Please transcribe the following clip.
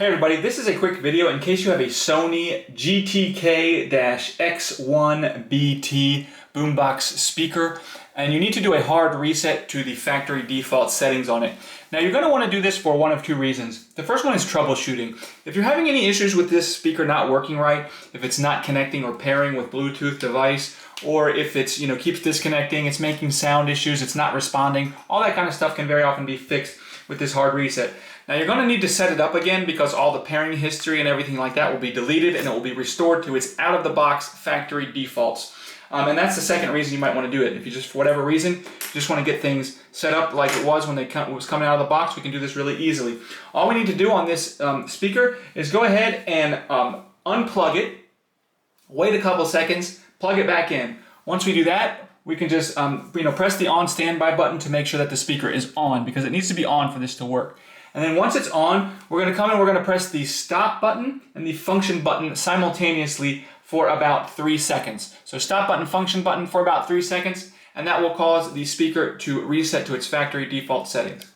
Hey everybody, this is a quick video in case you have a Sony GTK-X1BT boombox speaker and you need to do a hard reset to the factory default settings on it. Now you're going to want to do this for one of two reasons. The first one is troubleshooting. If you're having any issues with this speaker not working right, if it's not connecting or pairing with Bluetooth device, or if it's keeps disconnecting, it's making sound issues, it's not responding, all that kind of stuff can very often be fixed with this hard reset. Now you're going to need to set it up again because all the pairing history and everything like that will be deleted and it will be restored to its out-of-the-box factory defaults. And that's the second reason you might want to do it. If you just, for whatever reason, just want to get things set up like it was when it was coming out of the box, we can do this really easily. All we need to do on this speaker is go ahead and unplug it, wait a couple seconds, plug it back in. Once we do that, we can just press the on standby button to make sure that the speaker is on, because it needs to be on for this to work. And then once it's on, we're going to come and we're going to press the stop button and the function button simultaneously for about 3 seconds. So stop button, function button for about 3 seconds, and that will cause the speaker to reset to its factory default settings.